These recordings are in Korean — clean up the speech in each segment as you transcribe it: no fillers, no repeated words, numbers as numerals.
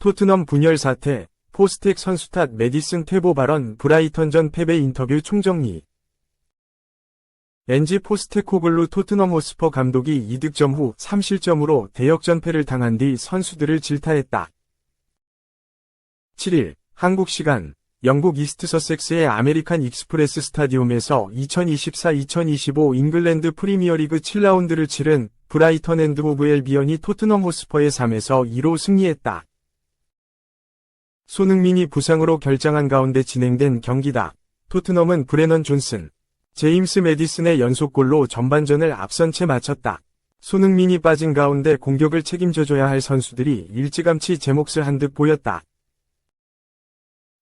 토트넘 분열 사태, 포스텍 선수 탓 메디슨 퇴보 발언 브라이턴전 패배 인터뷰 총정리. 엔지 포스테코글루 토트넘 호스퍼 감독이 2득점 후 3실점으로 대역전패를 당한 뒤 선수들을 질타했다. 7일 한국 시간 영국 이스트 서섹스의 아메리칸 익스프레스 스타디움에서 2024-2025 잉글랜드 프리미어리그 7라운드를 치른 브라이턴 앤드 호브 앨비언이 토트넘 호스퍼의 3-2로 승리했다. 손흥민이 부상으로 결장한 가운데 진행된 경기다. 토트넘은 브레넌 존슨, 제임스 매디슨의 연속골로 전반전을 앞선 채 마쳤다. 손흥민이 빠진 가운데 공격을 책임져줘야 할 선수들이 일찌감치 제 몫을 한 듯 보였다.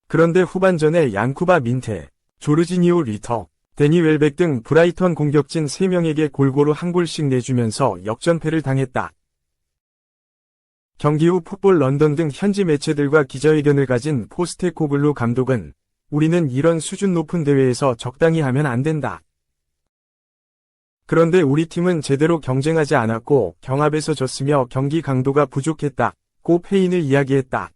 그런데 후반전에 양쿠바 민테, 조르지니오 리터, 데니 웰벡 등 브라이턴 공격진 3명에게 골고루 한 골씩 내주면서 역전패를 당했다. 경기 후 풋볼 런던 등 현지 매체들과 기자회견을 가진 포스테코글루 감독은 우리는 이런 수준 높은 대회에서 적당히 하면 안 된다. 그런데 우리 팀은 제대로 경쟁하지 않았고 경합에서 졌으며 경기 강도가 부족했다고 패인을 이야기했다.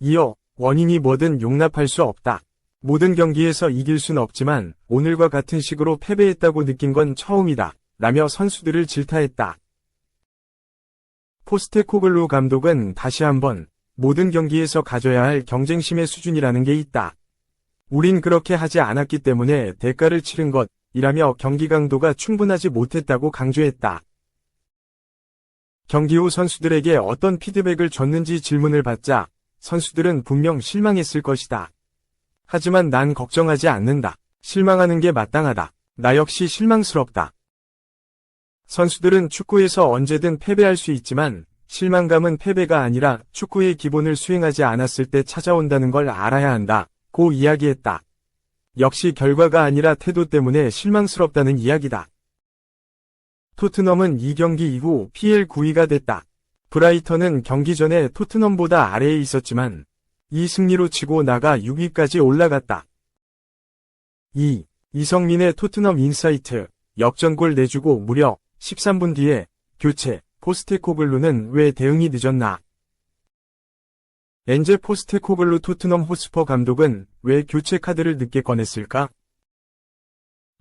이어 원인이 뭐든 용납할 수 없다. 모든 경기에서 이길 순 없지만 오늘과 같은 식으로 패배했다고 느낀 건 처음이다. 라며 선수들을 질타했다. 포스테코글루 감독은 다시 한번 모든 경기에서 가져야 할 경쟁심의 수준이라는 게 있다. 우린 그렇게 하지 않았기 때문에 대가를 치른 것이라며 경기 강도가 충분하지 못했다고 강조했다. 경기 후 선수들에게 어떤 피드백을 줬는지 질문을 받자 선수들은 분명 실망했을 것이다. 하지만 난 걱정하지 않는다. 실망하는 게 마땅하다. 나 역시 실망스럽다. 선수들은 축구에서 언제든 패배할 수 있지만 실망감은 패배가 아니라 축구의 기본을 수행하지 않았을 때 찾아온다는 걸 알아야 한다고 이야기했다. 역시 결과가 아니라 태도 때문에 실망스럽다는 이야기다. 토트넘은 이 경기 이후 PL 9위가 됐다. 브라이턴은 경기 전에 토트넘보다 아래에 있었지만 이 승리로 치고 나가 6위까지 올라갔다. 2. 이성민의 토트넘 인사이트, 역전골 내주고 무려 13분 뒤에 교체, 포스테코글루는 왜 대응이 늦었나? 엔제 포스테코글루 토트넘 호스퍼 감독은 왜 교체 카드를 늦게 꺼냈을까?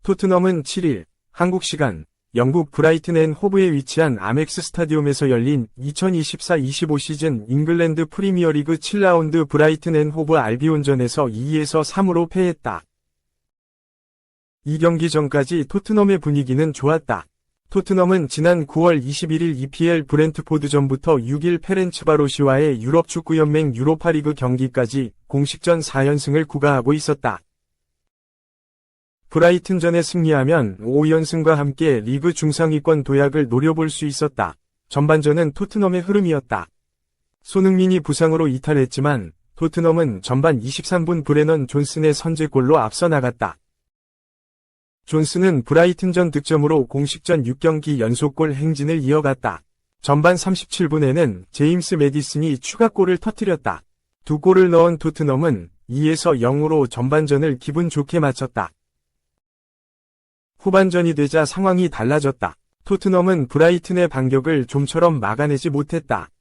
토트넘은 7일 한국 시간 영국 브라이튼 앤 호브에 위치한 아멕스 스타디움에서 열린 2024-25 시즌 잉글랜드 프리미어리그 7라운드 브라이튼 앤 호브 알비온전에서 2-3으로 패했다. 이 경기 전까지 토트넘의 분위기는 좋았다. 토트넘은 지난 9월 21일 EPL 브렌트포드전부터 6일 페렌츠바로시와의 유럽축구연맹 유로파리그 경기까지 공식전 4연승을 구가하고 있었다. 브라이튼전에 승리하면 5연승과 함께 리그 중상위권 도약을 노려볼 수 있었다. 전반전은 토트넘의 흐름이었다. 손흥민이 부상으로 이탈했지만 토트넘은 전반 23분 브레넌 존슨의 선제골로 앞서 나갔다. 존슨은 브라이튼전 득점으로 공식전 6경기 연속골 행진을 이어갔다. 전반 37분에는 제임스 매디슨이 추가골을 터뜨렸다. 2골을 넣은 토트넘은 2-0으로 전반전을 기분 좋게 마쳤다. 후반전이 되자 상황이 달라졌다. 토트넘은 브라이튼의 반격을 좀처럼 막아내지 못했다.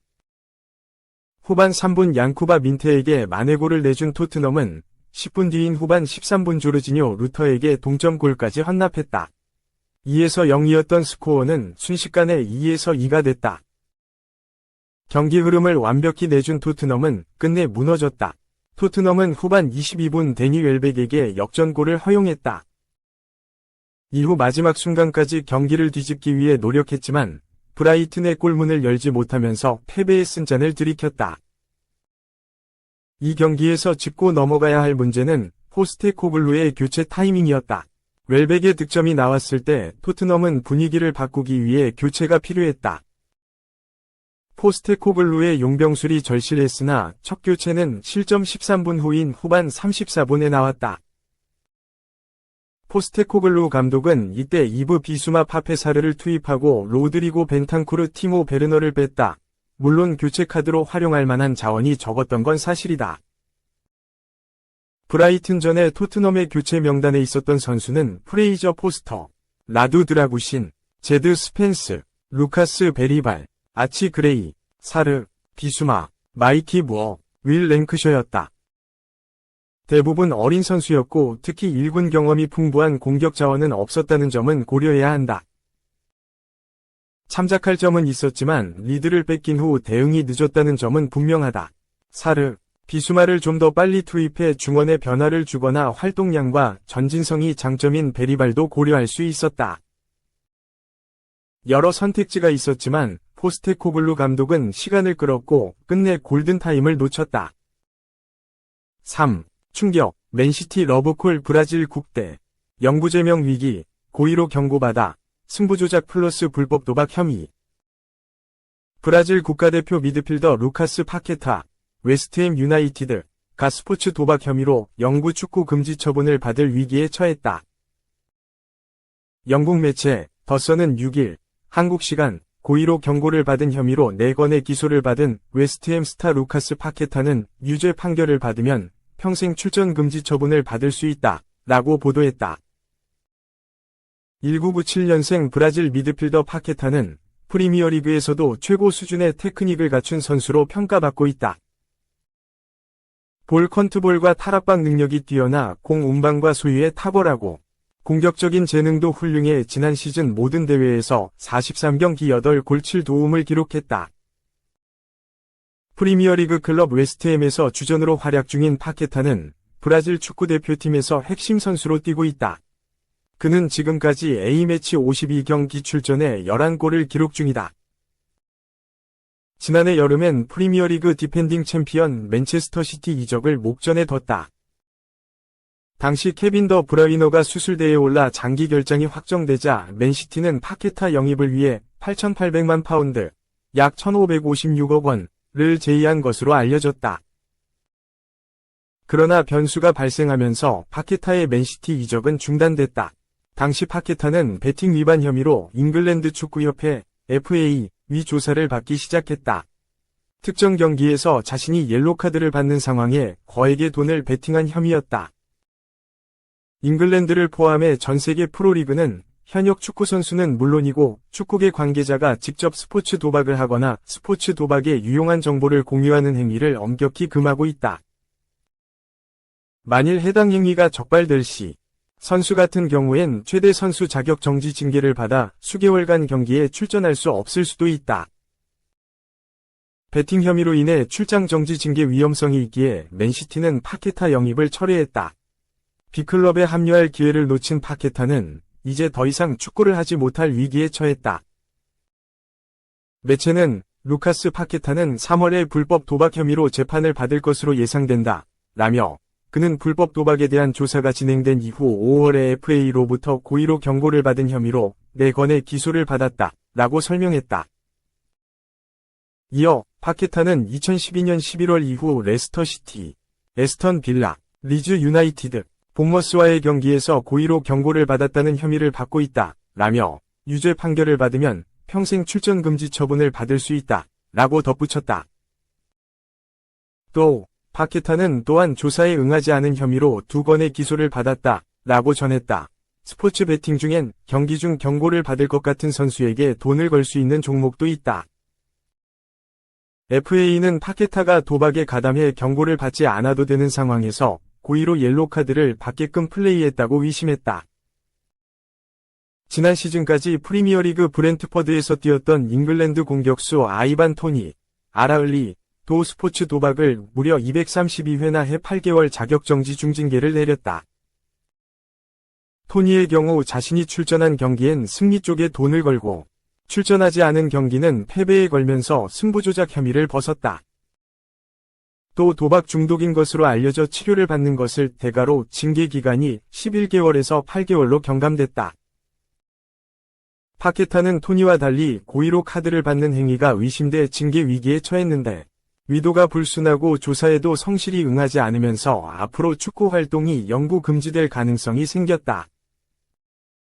후반 3분 양쿠바 민테에게 만회골을 내준 토트넘은 10분 뒤인 후반 13분 조르지니오 루터에게 동점골까지 헌납했다. 2-0이었던 스코어는 순식간에 2-2가 됐다. 경기 흐름을 완벽히 내준 토트넘은 끝내 무너졌다. 토트넘은 후반 22분 데니 웰벡에게 역전골을 허용했다. 이후 마지막 순간까지 경기를 뒤집기 위해 노력했지만 브라이튼의 골문을 열지 못하면서 패배의 쓴잔을 들이켰다. 이 경기에서 짚고 넘어가야 할 문제는 포스테코글루의 교체 타이밍이었다. 웰벡의 득점이 나왔을 때 토트넘은 분위기를 바꾸기 위해 교체가 필요했다. 포스테코글루의 용병술이 절실했으나 첫 교체는 실점 13분 후인 후반 34분에 나왔다. 포스테코글루 감독은 이때 이브 비수마 파페사르를 투입하고 로드리고 벤탄쿠르 티모 베르너를 뺐다. 물론 교체 카드로 활용할 만한 자원이 적었던 건 사실이다. 브라이튼전에 토트넘의 교체 명단에 있었던 선수는 프레이저 포스터, 라두 드라구신, 제드 스펜스, 루카스 베리발, 아치 그레이, 사르, 비수마, 마이키 무어, 윌 랭크셔였다. 대부분 어린 선수였고 특히 1군 경험이 풍부한 공격 자원은 없었다는 점은 고려해야 한다. 참작할 점은 있었지만 리드를 뺏긴 후 대응이 늦었다는 점은 분명하다. 사르, 비수마를 좀 더 빨리 투입해 중원에 변화를 주거나 활동량과 전진성이 장점인 베리발도 고려할 수 있었다. 여러 선택지가 있었지만 포스테코글루 감독은 시간을 끌었고 끝내 골든타임을 놓쳤다. 3. 충격, 맨시티 러브콜 브라질 국대. 영구제명 위기, 고의로 경고받아, 승부조작 플러스 불법 도박 혐의. 브라질 국가대표 미드필더 루카스 파케타, 웨스트햄 유나이티드가 스포츠 도박 혐의로 영구 축구 금지 처분을 받을 위기에 처했다. 영국 매체 더선은 6일 한국 시간 고의로 경고를 받은 혐의로 4건의 기소를 받은 웨스트햄 스타 루카스 파케타는 유죄 판결을 받으면 평생 출전 금지 처분을 받을 수 있다 라고 보도했다. 1997년생 브라질 미드필더 파케타는 프리미어리그에서도 최고 수준의 테크닉을 갖춘 선수로 평가받고 있다. 볼 컨트롤과 탈압박 능력이 뛰어나 공 운반과 소유에 탁월하고 공격적인 재능도 훌륭해 지난 시즌 모든 대회에서 43경기 8골 7도움을 기록했다. 프리미어리그 클럽 웨스트햄에서 주전으로 활약 중인 파케타는 브라질 축구대표팀에서 핵심 선수로 뛰고 있다. 그는 지금까지 A매치 52경기 출전에 11골을 기록 중이다. 지난해 여름엔 프리미어리그 디펜딩 챔피언 맨체스터 시티 이적을 목전에 뒀다. 당시 케빈 더 브라이너가 수술대에 올라 장기 결장이 확정되자 맨시티는 파케타 영입을 위해 8,800만 파운드, 약 1,556억 원을 제의한 것으로 알려졌다. 그러나 변수가 발생하면서 파케타의 맨시티 이적은 중단됐다. 당시 파케타는 배팅 위반 혐의로 잉글랜드 축구협회 FA 위 조사를 받기 시작했다. 특정 경기에서 자신이 옐로카드를 받는 상황에 거액의 돈을 베팅한 혐의였다. 잉글랜드를 포함해 전 세계 프로리그는 현역 축구선수는 물론이고 축구계 관계자가 직접 스포츠 도박을 하거나 스포츠 도박에 유용한 정보를 공유하는 행위를 엄격히 금하고 있다. 만일 해당 행위가 적발될 시 선수 같은 경우엔 최대 선수 자격 정지 징계를 받아 수개월간 경기에 출전할 수 없을 수도 있다. 베팅 혐의로 인해 출장 정지 징계 위험성이 있기에 맨시티는 파케타 영입을 철회했다. B클럽에 합류할 기회를 놓친 파케타는 이제 더 이상 축구를 하지 못할 위기에 처했다. 매체는 루카스 파케타는 3월에 불법 도박 혐의로 재판을 받을 것으로 예상된다. 라며 그는 불법 도박에 대한 조사가 진행된 이후 5월에 FA로부터 고의로 경고를 받은 혐의로 4건의 기소를 받았다. 라고 설명했다. 이어 파케타는 2012년 11월 이후 레스터 시티, 에스턴 빌라, 리즈 유나이티드, 본머스와의 경기에서 고의로 경고를 받았다는 혐의를 받고 있다. 라며 유죄 판결을 받으면 평생 출전 금지 처분을 받을 수 있다. 라고 덧붙였다. 또 파케타는 또한 조사에 응하지 않은 혐의로 2건의 기소를 받았다. 라고 전했다. 스포츠 베팅 중엔 경기 중 경고를 받을 것 같은 선수에게 돈을 걸 수 있는 종목도 있다. FA는 파케타가 도박에 가담해 경고를 받지 않아도 되는 상황에서 고의로 옐로카드를 받게끔 플레이했다고 의심했다. 지난 시즌까지 프리미어리그 브렌트퍼드에서 뛰었던 잉글랜드 공격수 아이반 토니, 아라을리, 도 스포츠 도박을 무려 232회나 해 8개월 자격정지 중징계를 내렸다. 토니의 경우 자신이 출전한 경기엔 승리 쪽에 돈을 걸고 출전하지 않은 경기는 패배에 걸면서 승부조작 혐의를 벗었다. 또 도박 중독인 것으로 알려져 치료를 받는 것을 대가로 징계 기간이 11개월에서 8개월로 경감됐다. 파케타는 토니와 달리 고의로 카드를 받는 행위가 의심돼 징계 위기에 처했는데 의도가 불순하고 조사에도 성실히 응하지 않으면서 앞으로 축구 활동이 영구 금지될 가능성이 생겼다.